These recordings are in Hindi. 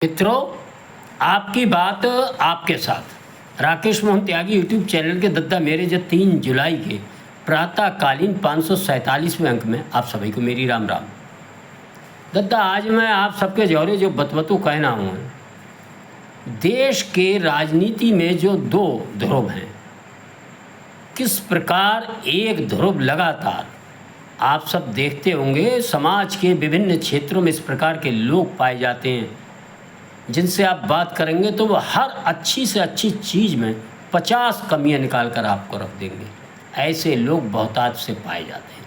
मित्रों, आपकी बात आपके साथ राकेश मोहन त्यागी यूट्यूब चैनल के दद्दा मेरे जो 3 जुलाई के प्रातःकालीन 547वें अंक में आप सभी को मेरी राम राम। दद्दा, आज मैं आप सबके जौरे जो बतबतू कहना हूँ, देश के राजनीति में जो दो ध्रुव हैं, किस प्रकार एक ध्रुव लगातार आप सब देखते होंगे। समाज के विभिन्न क्षेत्रों में इस प्रकार के लोग पाए जाते हैं जिनसे आप बात करेंगे तो वो हर अच्छी से अच्छी चीज़ में 50 कमियां निकाल कर आपको रख देंगे। ऐसे लोग बहुतायत से पाए जाते हैं,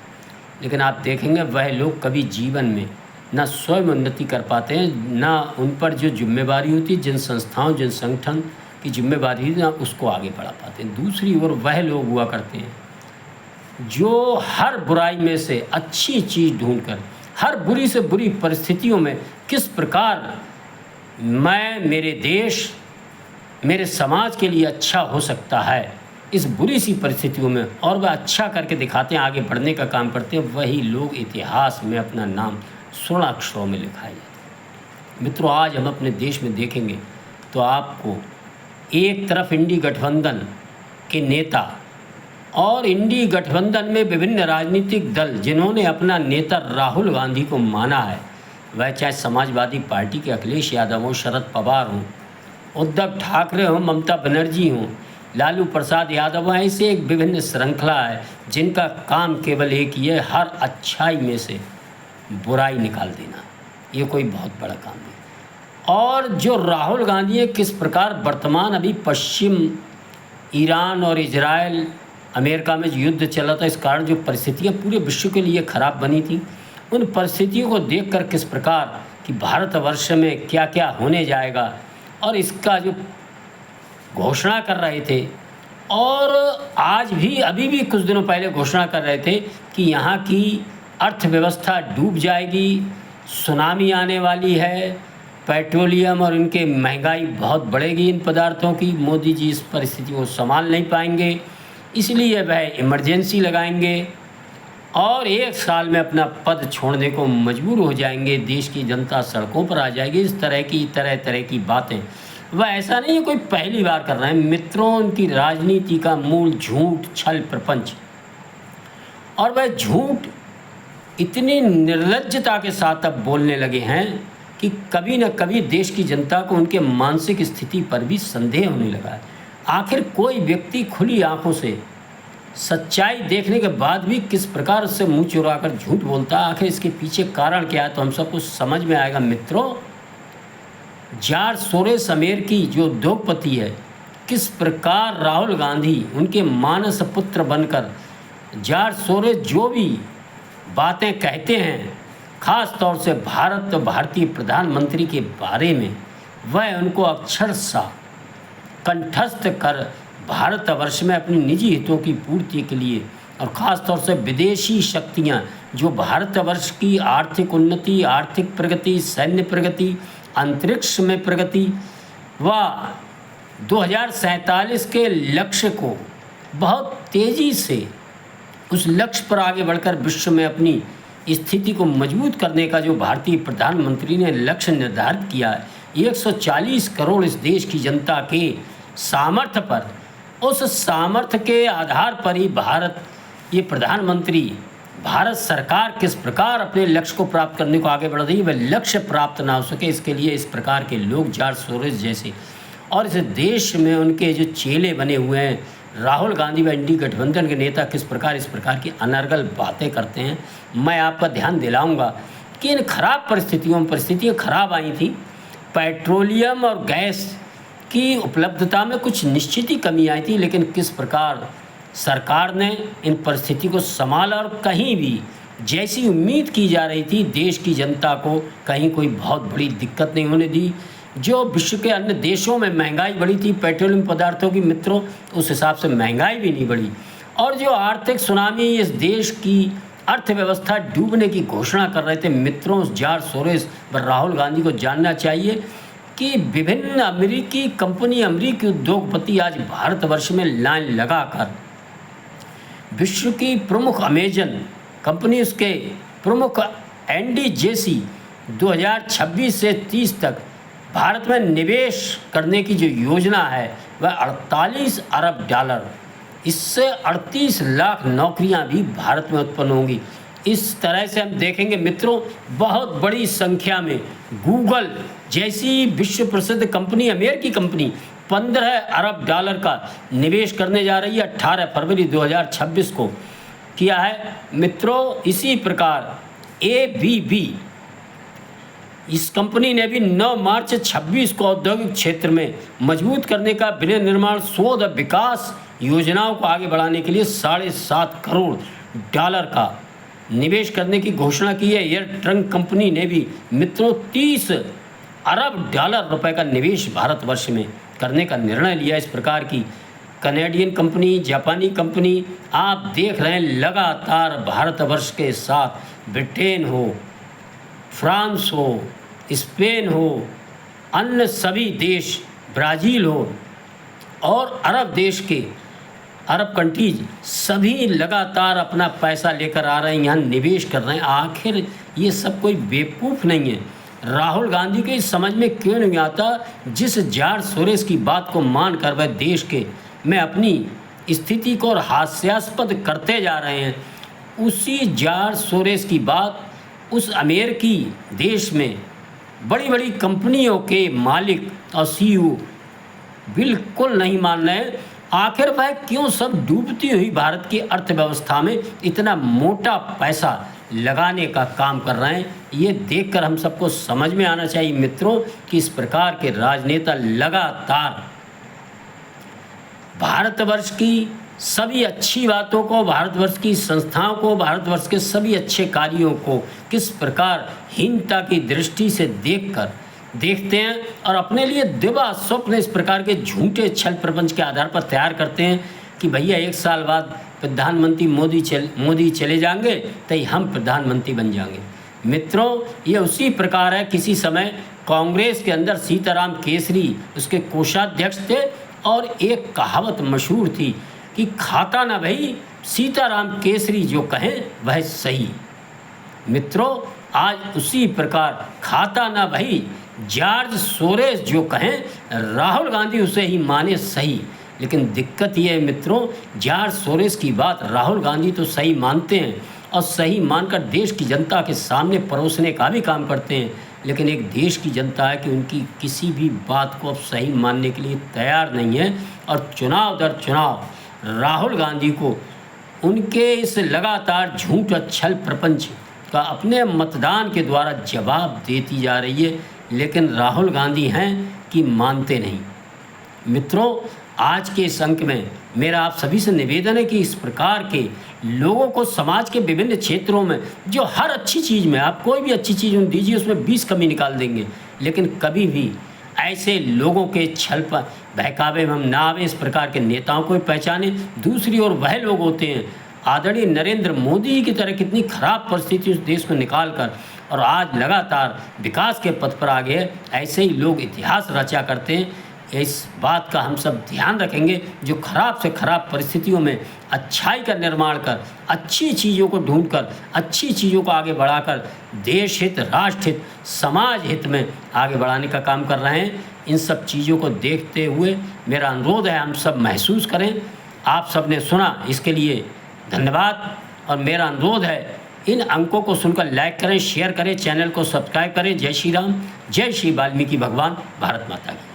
लेकिन आप देखेंगे वह लोग कभी जीवन में ना स्वयं उन्नति कर पाते हैं, ना उन पर जो जिम्मेवारी होती है, जिन संस्थाओं जिन संगठन की जिम्मेवारी होती है, ना उसको आगे बढ़ा पाते हैं। दूसरी ओर वह लोग हुआ करते हैं जो हर बुराई में से अच्छी चीज़ ढूंढकर हर बुरी से बुरी परिस्थितियों में किस प्रकार मैं मेरे देश मेरे समाज के लिए अच्छा हो सकता है इस बुरी सी परिस्थितियों में, और वह अच्छा करके दिखाते हैं, आगे बढ़ने का काम करते हैं। वही लोग इतिहास में अपना नाम स्वर्ण अक्षरों में लिखाए जाते हैं। मित्रों, आज हम अपने देश में देखेंगे तो आपको एक तरफ इंडी गठबंधन के नेता और इंडी गठबंधन में विभिन्न राजनीतिक दल जिन्होंने अपना नेता राहुल गांधी को माना है, वह चाहे समाजवादी पार्टी के अखिलेश यादव हों, शरद पवार हों, उद्धव ठाकरे हों, ममता बनर्जी हों, लालू प्रसाद यादव हों, ऐसे एक विभिन्न श्रृंखला है जिनका काम केवल एक ही है, हर अच्छाई में से बुराई निकाल देना। ये कोई बहुत बड़ा काम नहीं। और जो राहुल गांधी है, किस प्रकार वर्तमान अभी पश्चिम ईरान और इजराइल अमेरिका में जो युद्ध चला था, इस कारण जो परिस्थितियाँ पूरे विश्व के लिए ख़राब बनी थी, उन परिस्थितियों को देखकर किस प्रकार कि भारतवर्ष में क्या क्या होने जाएगा और इसका जो घोषणा कर रहे थे, और आज भी अभी भी कुछ दिनों पहले घोषणा कर रहे थे कि यहाँ की अर्थव्यवस्था डूब जाएगी, सुनामी आने वाली है, पेट्रोलियम और इनके महंगाई बहुत बढ़ेगी इन पदार्थों की, मोदी जी इस परिस्थिति को संभाल नहीं पाएंगे, इसलिए वह इमरजेंसी लगाएंगे और 1 साल में अपना पद छोड़ने को मजबूर हो जाएंगे, देश की जनता सड़कों पर आ जाएगी। इस तरह तरह की बातें वह ऐसा नहीं है कोई पहली बार कर रहे हैं। मित्रों, उनकी राजनीति का मूल झूठ, छल, प्रपंच, और वह झूठ इतनी निर्लज्जता के साथ अब बोलने लगे हैं कि कभी न कभी देश की जनता को उनके मानसिक स्थिति पर भी संदेह होने लगा है। आखिर कोई व्यक्ति खुली आंखों से सच्चाई देखने के बाद भी किस प्रकार उससे मुंह चुराकर झूठ बोलता है, आखिर इसके पीछे कारण क्या है, तो हम सबको समझ में आएगा। मित्रों, जॉर्ज सोरोस अमेरिकी जो उद्योगपति है, किस प्रकार राहुल गांधी उनके मानस पुत्र बनकर जॉर्ज सोरोस जो भी बातें कहते हैं, ख़ास तौर से भारत और भारतीय प्रधानमंत्री के बारे में, वह उनको अक्षरशः कंठस्थ कर भारतवर्ष में अपनी निजी हितों की पूर्ति के लिए, और ख़ास तौर से विदेशी शक्तियां जो भारतवर्ष की आर्थिक उन्नति, आर्थिक प्रगति, सैन्य प्रगति, अंतरिक्ष में प्रगति व 2047 के लक्ष्य को बहुत तेज़ी से उस लक्ष्य पर आगे बढ़कर विश्व में अपनी स्थिति को मजबूत करने का जो भारतीय प्रधानमंत्री ने लक्ष्य निर्धारित किया है, 140 करोड़ इस देश की जनता के सामर्थ्य पर, उस सामर्थ्य के आधार पर ही ये प्रधानमंत्री, भारत सरकार किस प्रकार अपने लक्ष्य को प्राप्त करने को आगे बढ़ रही है, वह लक्ष्य प्राप्त ना हो सके, इसके लिए इस प्रकार के लोग जॉर्ज सोरोस जैसे और इस देश में उनके जो चेले बने हुए हैं, राहुल गांधी व इंडी गठबंधन के नेता किस प्रकार इस प्रकार की अनर्गल बातें करते हैं। मैं आपका ध्यान दिलाऊंगा कि इन खराब परिस्थितियाँ खराब आई थी, पेट्रोलियम और गैस की उपलब्धता में कुछ निश्चित ही कमी आई थी, लेकिन किस प्रकार सरकार ने इन परिस्थिति को संभाला और कहीं भी जैसी उम्मीद की जा रही थी देश की जनता को कहीं कोई बहुत बड़ी दिक्कत नहीं होने दी। जो विश्व के अन्य देशों में महंगाई बढ़ी थी पेट्रोलियम पदार्थों की, मित्रों, उस हिसाब से महंगाई भी नहीं बढ़ी, और जो आर्थिक सुनामी इस देश की अर्थव्यवस्था डूबने की घोषणा कर रहे थे, मित्रों, जॉर्ज सोरोस व राहुल गांधी को जानना चाहिए कि विभिन्न अमेरिकी कंपनी, अमेरिकी उद्योगपति आज भारतवर्ष में लाइन लगाकर विश्व की प्रमुख अमेजन कंपनी, उसके प्रमुख एनडी जेसी 2026 से 30 तक भारत में निवेश करने की जो योजना है वह 48 अरब डॉलर, इससे 38 लाख नौकरियां भी भारत में उत्पन्न होंगी। इस तरह से हम देखेंगे मित्रों, बहुत बड़ी संख्या में गूगल जैसी विश्व प्रसिद्ध कंपनी, अमेरिकी कंपनी 15 अरब डॉलर का निवेश करने जा रही है। 18 फरवरी 2026 को किया है मित्रों। इसी प्रकार ABB, इस कंपनी ने भी 9 मार्च 26 को औद्योगिक क्षेत्र में मजबूत करने का, विनिर्माण, शोध और विकास योजनाओं को आगे बढ़ाने के लिए 7.5 करोड़ डॉलर का निवेश करने की घोषणा की है। एयर ट्रंक कंपनी ने भी मित्रों 30 अरब डॉलर रुपए का निवेश भारतवर्ष में करने का निर्णय लिया। इस प्रकार की कनेडियन कंपनी, जापानी कंपनी आप देख रहे हैं लगातार भारतवर्ष के साथ, ब्रिटेन हो, फ्रांस हो, स्पेन हो, अन्य सभी देश, ब्राज़ील हो और अरब देश के अरब कंट्रीज सभी लगातार अपना पैसा लेकर आ रहे हैं, यहाँ निवेश कर रहे हैं। आखिर ये सब कोई बेवकूफ़ नहीं है। राहुल गांधी के समझ में क्यों नहीं आता, जिस जॉर्ज सोरोस की बात को मानकर वह देश के में अपनी स्थिति को और हास्यास्पद करते जा रहे हैं, उसी जॉर्ज सोरोस की बात उस अमेरिकी देश में बड़ी बड़ी कंपनियों के मालिक और CEO बिल्कुल नहीं मान रहे हैं। आखिर वह क्यों सब डूबती हुई भारत की अर्थव्यवस्था में इतना मोटा पैसा लगाने का काम कर रहे हैं, ये देखकर हम सबको समझ में आना चाहिए मित्रों कि इस प्रकार के राजनेता लगातार भारतवर्ष की सभी अच्छी बातों को, भारतवर्ष की संस्थाओं को, भारतवर्ष के सभी अच्छे कार्यों को किस प्रकार हीनता की दृष्टि से देखते हैं और अपने लिए दिवा स्वप्न इस प्रकार के झूठे छल प्रपंच के आधार पर तैयार करते हैं कि भैया 1 साल बाद प्रधानमंत्री मोदी चले जाएंगे तो हम प्रधानमंत्री बन जाएंगे। मित्रों, ये उसी प्रकार है, किसी समय कांग्रेस के अंदर सीताराम केसरी उसके कोषाध्यक्ष थे और एक कहावत मशहूर थी कि खाता ना भाई, सीताराम केसरी जो कहें वह सही। मित्रों, आज उसी प्रकार खाता ना भाई, जॉर्ज सोरोस जो कहें राहुल गांधी उसे ही माने सही। लेकिन दिक्कत ये है मित्रों, जॉर्ज सोरोस की बात राहुल गांधी तो सही मानते हैं और सही मानकर देश की जनता के सामने परोसने का भी काम करते हैं, लेकिन एक देश की जनता है कि उनकी किसी भी बात को अब सही मानने के लिए तैयार नहीं है और चुनाव दर चुनाव राहुल गांधी को उनके इस लगातार झूठ और छल प्रपंच का अपने मतदान के द्वारा जवाब देती जा रही है, लेकिन राहुल गांधी हैं कि मानते नहीं। मित्रों, आज के इस अंक में मेरा आप सभी से निवेदन है कि इस प्रकार के लोगों को समाज के विभिन्न क्षेत्रों में, जो हर अच्छी चीज़ में, आप कोई भी अच्छी चीज़ उन्हें दीजिए उसमें 20 कमी निकाल देंगे, लेकिन कभी भी ऐसे लोगों के छल पर बहकावे में हम ना आवे। इस प्रकार के नेताओं को पहचाने। दूसरी ओर वह लोग होते हैं आदरणीय नरेंद्र मोदी की तरह कितनी खराब परिस्थिति उस देश को निकाल कर और आज लगातार विकास के पथ पर आ गए, ऐसे ही लोग इतिहास रचा करते हैं। इस बात का हम सब ध्यान रखेंगे, जो खराब से खराब परिस्थितियों में अच्छाई का निर्माण कर, अच्छी चीज़ों को ढूंढकर, अच्छी चीज़ों को आगे बढ़ाकर देश हित, राष्ट्र हित, समाज हित में आगे बढ़ाने का काम कर रहे हैं। इन सब चीज़ों को देखते हुए मेरा अनुरोध है हम सब महसूस करें। आप सब ने सुना, इसके लिए धन्यवाद। और मेरा अनुरोध है इन अंकों को सुनकर लाइक करें, शेयर करें, चैनल को सब्सक्राइब करें। जय श्री राम, जय श्री वाल्मीकि भगवान, भारत माता की।